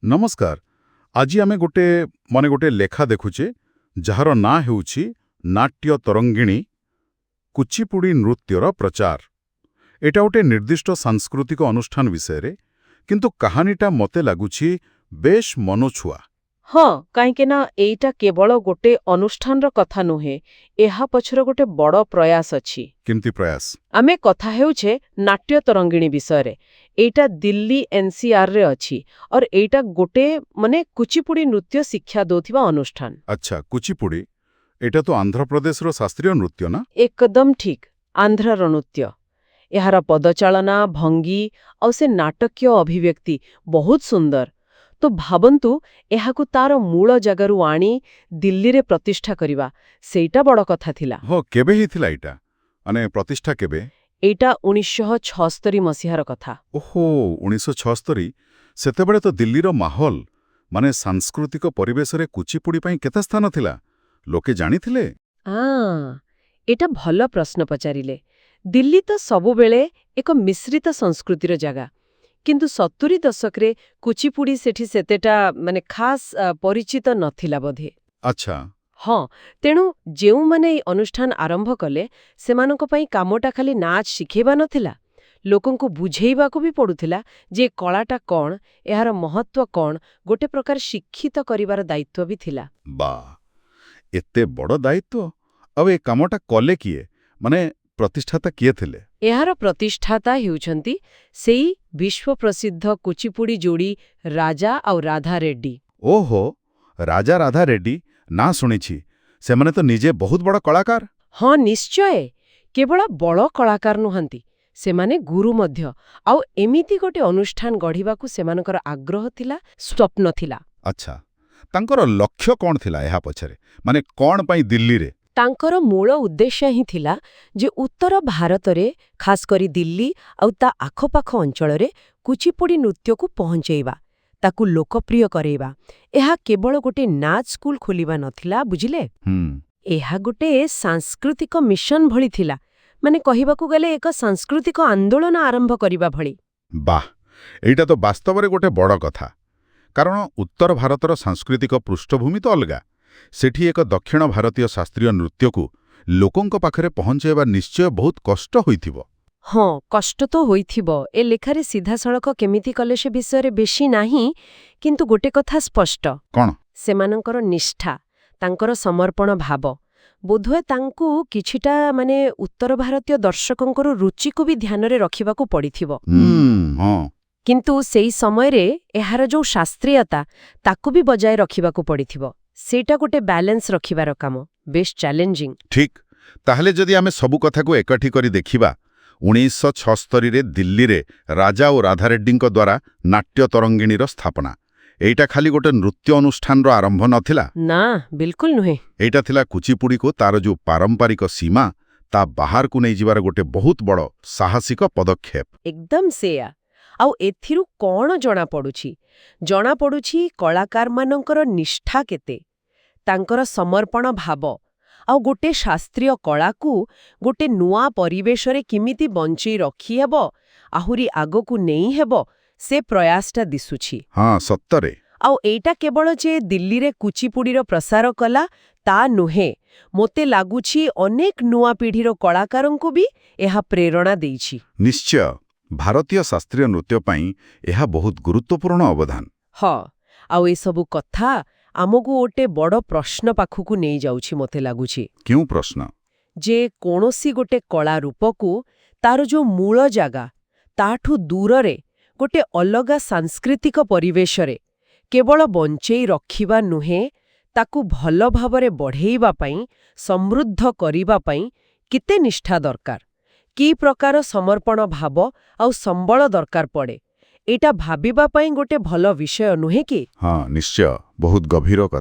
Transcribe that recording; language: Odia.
ନମସ୍କାର। ଆଜି ଆମେ ଗୋଟେ ଲେଖା ଦେଖୁଛେ ଯାହାର ନାଁ ହେଉଛି ନାଟ୍ୟ ତରଙ୍ଗିଣୀ କୁଚିପୁଡ଼ି ନୃତ୍ୟର ପ୍ରଚାର। ଏଟା ଗୋଟେ ନିର୍ଦ୍ଦିଷ୍ଟ ସାଂସ୍କୃତିକ ଅନୁଷ୍ଠାନ ବିଷୟରେ, କିନ୍ତୁ କାହାଣୀଟା ମୋତେ ଲାଗୁଛି ବେଶ୍ ମନଛୁଆ। ହଁ, କାହିଁକିନା ଏଇଟା କେବଳ ଗୋଟେ ଅନୁଷ୍ଠାନର କଥା ନୁହେଁ, ଏହା ପଛରେ ଗୋଟେ ବଡ଼ ପ୍ରୟାସ ଅଛି। କେମିତି ପ୍ରୟାସ? ଆମେ କଥା ହେଉଛେ ନାଟ୍ୟ ତରଙ୍ଗିଣୀ ବିଷୟରେ। ଏଇଟା ଦିଲ୍ଲୀ ଏନ୍ସିଆରରେ ଅଛି, ଅର ଏଇଟା ଗୋଟେ କୁଚିପୁଡ଼ି ନୃତ୍ୟ ଶିକ୍ଷା ଦେଉଥିବା ଅନୁଷ୍ଠାନ। ଆଚ୍ଛା, କୁଚିପୁଡ଼ି ଏଟା ତ ଆନ୍ଧ୍ରପ୍ରଦେଶର ଶାସ୍ତ୍ରୀୟ ନୃତ୍ୟ ନା? ଏକଦମ ଠିକ୍, ଆନ୍ଧ୍ରର ନୃତ୍ୟ। ଏହାର ପଦଚାଳନା, ଭଙ୍ଗୀ ଆଉ ସେ ନାଟକୀୟ ଅଭିବ୍ୟକ୍ତି ବହୁତ ସୁନ୍ଦର। ତ ଭାବନ୍ତୁ, ଏହାକୁ ତାର ମୂଳ ଜାଗାରୁ ଆଣି ଦିଲ୍ଲୀରେ ପ୍ରତିଷ୍ଠା କରିବା, ସେଇଟା ବଡ଼ କଥା ଥିଲା। ହଁ, କେବେ ହେଇଥିଲା ଏଇଟା? ପ୍ରତିଷ୍ଠା କେବେ? ଏଇଟା 1976 ମସିହାର କଥା। ଓହୋ, 1976। ସେତେବେଳେ ତ ଦିଲ୍ଲୀର ମାହୋଲ, ସାଂସ୍କୃତିକ ପରିବେଶରେ କୁଚିପୁଡ଼ି ପାଇଁ କେତେ ସ୍ଥାନ ଥିଲା? ଲୋକେ ଜାଣିଥିଲେ? ଏଟା ଭଲ ପ୍ରଶ୍ନ ପଚାରିଲେ। ଦିଲ୍ଲୀ ତ ସବୁବେଳେ ଏକ ମିଶ୍ରିତ ସଂସ୍କୃତିର ଜାଗା, କିନ୍ତୁ 70 ଦଶକରେ କୁଚିପୁଡ଼ି ସେଠି ସେତେଟା ଖାସ୍ ପରିଚିତ ନଥିଲା ବୋଧେ। ଆଚ୍ଛା। ହଁ, ତେଣୁ ଯେଉଁମାନେ ଏହି ଅନୁଷ୍ଠାନ ଆରମ୍ଭ କଲେ, ସେମାନଙ୍କ ପାଇଁ କାମଟା ଖାଲି ନାଚ ଶିଖେଇବା ନଥିଲା, ଲୋକଙ୍କୁ ବୁଝେଇବାକୁ ବି ପଡୁଥିଲା ଯେ କଳାଟା କ'ଣ, ଏହାର ମହତ୍ୱ କ'ଣ, ଗୋଟେ ପ୍ରକାର ଶିକ୍ଷିତ କରିବାର ଦାୟିତ୍ୱ ବି ଥିଲା। ଏତେ ବଡ଼ ଦାୟିତ୍ୱ! ଆଉ ଏ କାମଟା କଲେ କିଏ? ପ୍ରତିଷ୍ଠାତା କିଏ ଥିଲେ? ଏହାର ପ୍ରତିଷ୍ଠାତା ହେଉଛନ୍ତି ସେଇ ବିଶ୍ୱପ୍ରସିଦ୍ଧ କୁଚିପୁଡ଼ି ଯୋଡ଼ି ରାଜା ଆଉ ରାଧା ରେଡ୍ଡି। ଓହୋ, ରାଜା ରାଧା ରେଡ୍ଡି, ନା ଶୁଣିଛି। ସେମାନେ ତ ନିଜେ ବହୁତ ବଡ଼ କଳାକାର। ହଁ, ନିଶ୍ଚୟ। କେବଳ ବଡ଼ କଳାକାର ନୁହନ୍ତି, ସେମାନେ ଗୁରୁ ମଧ୍ୟ। ଆଉ ଏମିତି ଗୋଟେ ଅନୁଷ୍ଠାନ ଗଢ଼ିବାକୁ ସେମାନଙ୍କର ଆଗ୍ରହ ଥିଲା, ସ୍ୱପ୍ନ ଥିଲା। ଆଚ୍ଛା, ତାଙ୍କର ଲକ୍ଷ୍ୟ କ'ଣ ଥିଲା ଏହା ପଛରେ? କ'ଣ ପାଇଁ ଦିଲ୍ଲୀରେ? ତାଙ୍କର ମୂଳ ଉଦ୍ଦେଶ୍ୟ ହିଁ ଥିଲା ଯେ ଉତ୍ତର ଭାରତରେ, ଖାସ୍ କରି ଦିଲ୍ଲୀ ଆଉ ତା ଆଖପାଖ ଅଞ୍ଚଳରେ କୁଚିପୁଡ଼ି ନୃତ୍ୟକୁ ପହଞ୍ଚେଇବା, ତାକୁ ଲୋକପ୍ରିୟ କରେଇବା। ଏହା କେବଳ ଗୋଟେ ନାଚ ସ୍କୁଲ ଖୋଲିବା ନଥିଲା, ବୁଝିଲେ? ଏହା ଗୋଟେ ସାଂସ୍କୃତିକ ମିଶନ ଭଳି ଥିଲା। କହିବାକୁ ଗଲେ ଏକ ସାଂସ୍କୃତିକ ଆନ୍ଦୋଳନ ଆରମ୍ଭ କରିବା ଭଳି। ବାଃ, ଏଇଟା ତ ବାସ୍ତବରେ ଗୋଟେ ବଡ଼ କଥା। କାରଣ ଉତ୍ତର ଭାରତର ସାଂସ୍କୃତିକ ପୃଷ୍ଠଭୂମି ତ ଅଲଗା। ସେଠି ଏକ ଦକ୍ଷିଣ ଭାରତୀୟ ଶାସ୍ତ୍ରୀୟ ନୃତ୍ୟକୁ ଲୋକଙ୍କ ପାଖରେ ପହଞ୍ଚାଇବା ନିଶ୍ଚୟ ବହୁତ କଷ୍ଟ ହୋଇଥିବ। ହଁ, କଷ୍ଟ ତ ହୋଇଥିବ। ଏ ଲେଖାରେ ସିଧାସଳଖ କେମିତି କଲେ ସେ ବିଷୟରେ ବେଶୀ ନାହିଁ, କିନ୍ତୁ ଗୋଟେ କଥା ସ୍ପଷ୍ଟ। କ'ଣ? ସେମାନଙ୍କର ନିଷ୍ଠା, ତାଙ୍କର ସମର୍ପଣ ଭାବ, ବୋଧହୁଏ ତାଙ୍କୁ କିଛିଟା ଉତ୍ତର ଭାରତୀୟ ଦର୍ଶକଙ୍କର ରୁଚିକୁ ବି ଧ୍ୟାନରେ ରଖିବାକୁ ପଡ଼ିଥିବ। ହଁ। କିନ୍ତୁ ସେଇ ସମୟରେ ଏହାର ଯୋଉ ଶାସ୍ତ୍ରୀୟତା, ତାକୁ ବି ବଜାୟ ରଖିବାକୁ ପଡ଼ିଥିବ। ସେଇଟା ଗୋଟେ ବ୍ୟାଲେନ୍ସ ରଖିବାର କାମ, ବେଶ୍ ଚ୍ୟାଲେଞ୍ଜିଂ। ଠିକ୍। ତାହେଲେ ଯଦି ଆମେ ସବୁ କଥାକୁ ଏକାଠି କରି ଦେଖିବା, 1976ରେ ଦିଲ୍ଲୀରେ ରାଜା ଓ ରାଧା ରେଡ୍ଡିଙ୍କ ଦ୍ୱାରା ନାଟ୍ୟ ତରଙ୍ଗିଣୀର ସ୍ଥାପନା, ଏଇଟା ଖାଲି ଗୋଟେ ନୃତ୍ୟ ଅନୁଷ୍ଠାନର ଆରମ୍ଭ ନଥିଲା। ନା, ବିଲକୁଲ ନୁହେଁ। ଏଇଟା ଥିଲା କୁଚିପୁଡ଼ିକୁ ତାର ଯୋଉ ପାରମ୍ପରିକ ସୀମା, ତା ବାହାରକୁ ନେଇଯିବାର ଗୋଟେ ବହୁତ ବଡ଼ ସାହସିକ ପଦକ୍ଷେପ। ଏକଦମ ସେୟା। ଆଉ ଏଥିରୁ କ'ଣ ଜଣାପଡ଼ୁଛି? ଜଣାପଡ଼ୁଛି କଳାକାରମାନଙ୍କର ନିଷ୍ଠା କେତେ, ତାଙ୍କର ସମର୍ପଣ ଭାବ, ଆଉ ଗୋଟେ ଶାସ୍ତ୍ରୀୟ କଳାକୁ ଗୋଟେ ନୂଆ ପରିବେଶରେ କେମିତି ବଞ୍ଚେଇ ରଖିହେବ, ଆହୁରି ଆଗକୁ ନେଇହେବ, ସେ ପ୍ରୟାସଟା ଦିଶୁଛି। ହଁ, ସତରେ। ଆଉ ଏଇଟା କେବଳ ଯେ ଦିଲ୍ଲୀରେ କୁଚିପୁଡ଼ିର ପ୍ରସାର କଲା, ତା ନୁହେଁ। ମୋତେ ଲାଗୁଛି ଅନେକ ନୂଆ ପିଢ଼ିର କଳାକାରଙ୍କୁ ବି ଏହା ପ୍ରେରଣା ଦେଇଛି। ନିଶ୍ଚୟ। ଭାରତୀୟ ଶାସ୍ତ୍ରୀୟ ନୃତ୍ୟ ପାଇଁ ଏହା ବହୁତ ଗୁରୁତ୍ୱପୂର୍ଣ୍ଣ ଅବଦାନ। ହଁ, ଆଉ ଏସବୁ କଥା ଆମକୁ ଗୋଟେ ବଡ଼ ପ୍ରଶ୍ନ ପାଖକୁ ନେଇଯାଉଛି ମୋତେ ଲାଗୁଛି। କେଉଁ ପ୍ରଶ୍ନ? ଯେ କୌଣସି ଗୋଟେ କଳା ରୂପକୁ ତାର ଯୋଉ ମୂଳ ଜାଗା, ତାଠୁ ଦୂରରେ ଗୋଟେ ଅଲଗା ସାଂସ୍କୃତିକ ପରିବେଶରେ କେବଳ ବଞ୍ଚେଇ ରଖିବା ନୁହେଁ, ତାକୁ ଭଲ ଭାବରେ ବଢ଼େଇବା ପାଇଁ, ସମୃଦ୍ଧ କରିବା ପାଇଁ କେତେ ନିଷ୍ଠା ଦରକାର, କି ପ୍ରକାର ସମର୍ପଣ ଭାବ ଆଉ ସମ୍ବଳ ଦରକାର ପଡ଼େ, ଏଇଟା ଭାବିବା ପାଇଁ ଗୋଟେ ଭଲ ବିଷୟ ନୁହେଁ କି? ହଁ, ନିଶ୍ଚୟ। ବହୁତ ଗଭୀର କଥା।